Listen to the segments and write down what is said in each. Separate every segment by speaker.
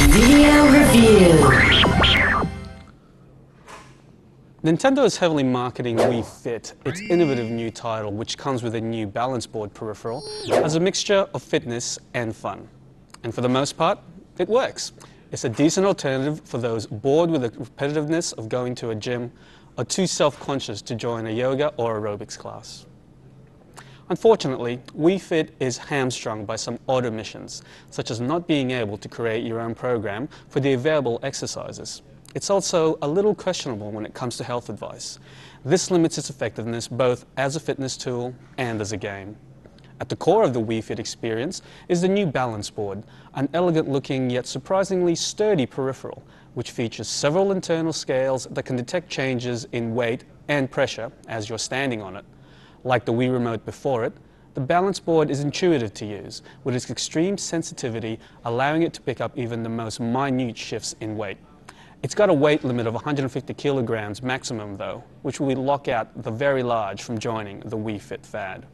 Speaker 1: Video review.
Speaker 2: Nintendo is heavily marketing Wii Fit, its innovative new title, which comes with a new balance board peripheral, as a mixture of fitness and fun. And for the most part, it works. It's a decent alternative for those bored with the repetitiveness of going to a gym or too self-conscious to join a yoga or aerobics class. Unfortunately, Wii Fit is hamstrung by some odd omissions, such as not being able to create your own program for the available exercises. It's also a little questionable when it comes to health advice. This limits its effectiveness both as a fitness tool and as a game. At the core of the Wii Fit experience is the new balance board, an elegant-looking yet surprisingly sturdy peripheral, which features several internal scales that can detect changes in weight and pressure as you're standing on it. Like the Wii Remote before it, the balance board is intuitive to use, with its extreme sensitivity allowing it to pick up even the most minute shifts in weight. It's got a weight limit of 150 kilograms maximum though, which will lock out the very large from joining the Wii Fit fad.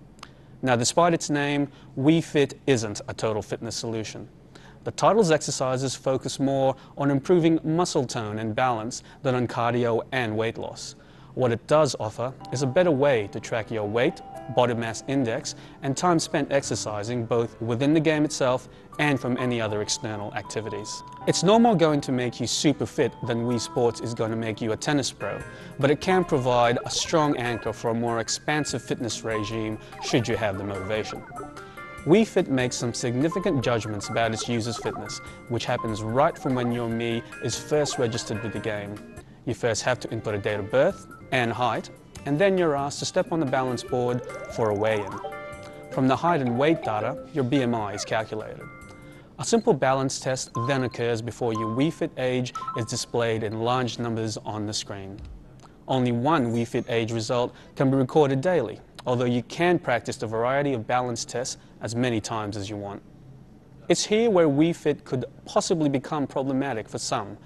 Speaker 2: Now, despite its name, Wii Fit isn't a total fitness solution. The title's exercises focus more on improving muscle tone and balance than on cardio and weight loss. What it does offer is a better way to track your weight, body mass index, and time spent exercising both within the game itself and from any other external activities. It's no more going to make you super fit than Wii Sports is going to make you a tennis pro, but it can provide a strong anchor for a more expansive fitness regime should you have the motivation. Wii Fit makes some significant judgments about its users' fitness, which happens right from when your Mii is first registered with the game. You first have to input a date of birth and height, and then you're asked to step on the balance board for a weigh-in. From the height and weight data, your BMI is calculated. A simple balance test then occurs before your Wii Fit age is displayed in large numbers on the screen. Only one Wii Fit age result can be recorded daily, although you can practice the variety of balance tests as many times as you want. It's here where Wii Fit could possibly become problematic for some.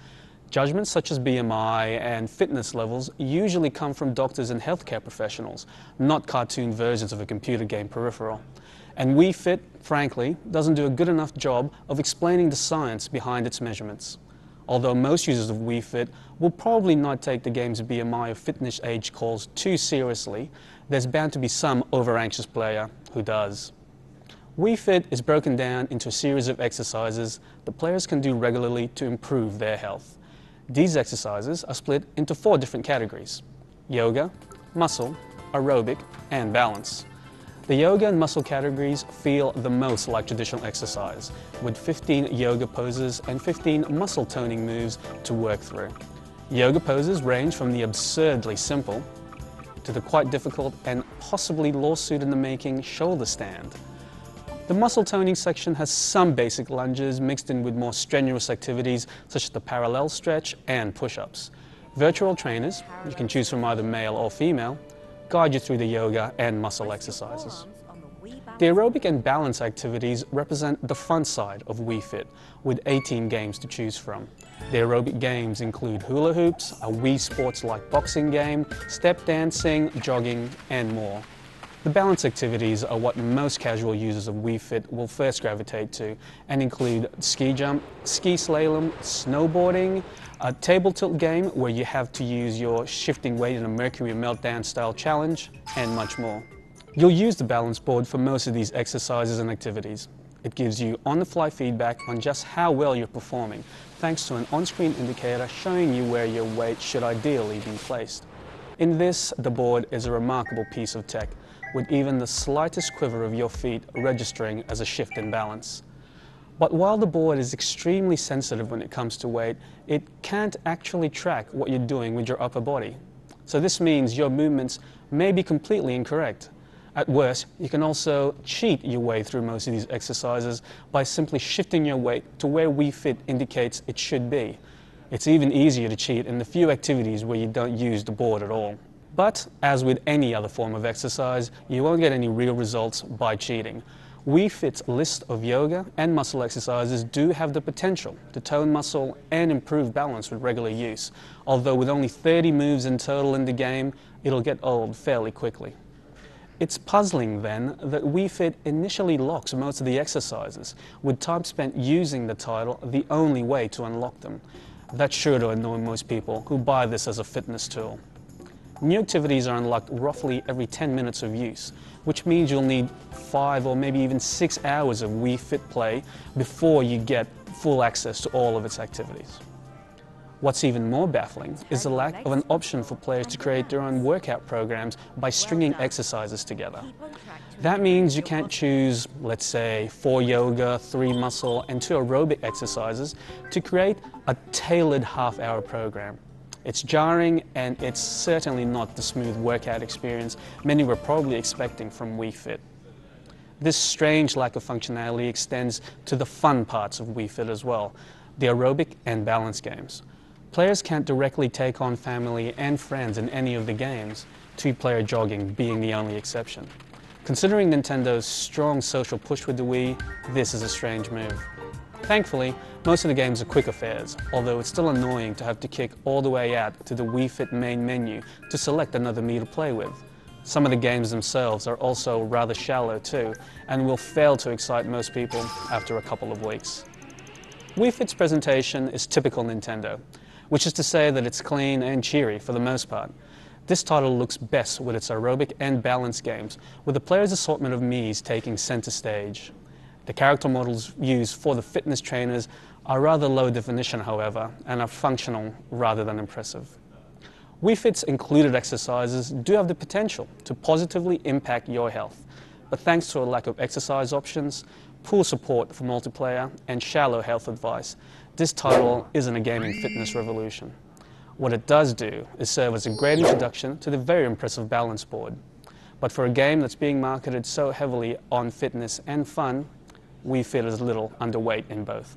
Speaker 2: Judgments such as BMI and fitness levels usually come from doctors and healthcare professionals, not cartoon versions of a computer game peripheral. And Wii Fit, frankly, doesn't do a good enough job of explaining the science behind its measurements. Although most users of Wii Fit will probably not take the game's BMI or fitness age calls too seriously, there's bound to be some over-anxious player who does. Wii Fit is broken down into a series of exercises that players can do regularly to improve their health. These exercises are split into 4 different categories: yoga, muscle, aerobic, and balance. The yoga and muscle categories feel the most like traditional exercise, with 15 yoga poses and 15 muscle toning moves to work through. Yoga poses range from the absurdly simple to the quite difficult and possibly lawsuit-in-the-making shoulder stand. The muscle toning section has some basic lunges mixed in with more strenuous activities such as the parallel stretch and push-ups. Virtual trainers, you can choose from either male or female, guide you through the yoga and muscle exercises. The aerobic and balance activities represent the fun side of Wii Fit, with 18 games to choose from. The aerobic games include hula hoops, a Wii Sports-like boxing game, step dancing, jogging, and more. The balance activities are what most casual users of Wii Fit will first gravitate to and include ski jump, ski slalom, snowboarding, a table tilt game where you have to use your shifting weight in a Mercury Meltdown style challenge, and much more. You'll use the balance board for most of these exercises and activities. It gives you on-the-fly feedback on just how well you're performing, thanks to an on-screen indicator showing you where your weight should ideally be placed. In this, the board is a remarkable piece of tech, with even the slightest quiver of your feet registering as a shift in balance. But while the board is extremely sensitive when it comes to weight, it can't actually track what you're doing with your upper body. So this means your movements may be completely incorrect. At worst, you can also cheat your way through most of these exercises by simply shifting your weight to where Wii Fit indicates it should be. It's even easier to cheat in the few activities where you don't use the board at all. But, as with any other form of exercise, you won't get any real results by cheating. Wii Fit's list of yoga and muscle exercises do have the potential to tone muscle and improve balance with regular use, although with only 30 moves in total in the game, it'll get old fairly quickly. It's puzzling then that Wii Fit initially locks most of the exercises, with time spent using the title the only way to unlock them. That's sure to annoy most people who buy this as a fitness tool. New activities are unlocked roughly every 10 minutes of use, which means you'll need 5 or maybe even 6 hours of Wii Fit play before you get full access to all of its activities. What's even more baffling is the lack of an option for players to create their own workout programs by stringing exercises together. That means you can't choose, let's say, 4 yoga, 3 muscle, and 2 aerobic exercises to create a tailored half-hour program. It's jarring, and it's certainly not the smooth workout experience many were probably expecting from Wii Fit. This strange lack of functionality extends to the fun parts of Wii Fit as well, the aerobic and balance games. Players can't directly take on family and friends in any of the games, 2-player jogging being the only exception. Considering Nintendo's strong social push with the Wii, this is a strange move. Thankfully, most of the games are quick affairs, although it's still annoying to have to kick all the way out to the Wii Fit main menu to select another Mii to play with. Some of the games themselves are also rather shallow too, and will fail to excite most people after a couple of weeks. Wii Fit's presentation is typical Nintendo, which is to say that it's clean and cheery for the most part. This title looks best with its aerobic and balance games, with the player's assortment of Miis taking center stage. The character models used for the fitness trainers are rather low definition, however, and are functional rather than impressive. Wii Fit's included exercises do have the potential to positively impact your health, but thanks to a lack of exercise options, poor support for multiplayer, and shallow health advice, this title isn't a gaming fitness revolution. What it does do is serve as a great introduction to the very impressive balance board. But for a game that's being marketed so heavily on fitness and fun, Wii Fit is a little underweight in both.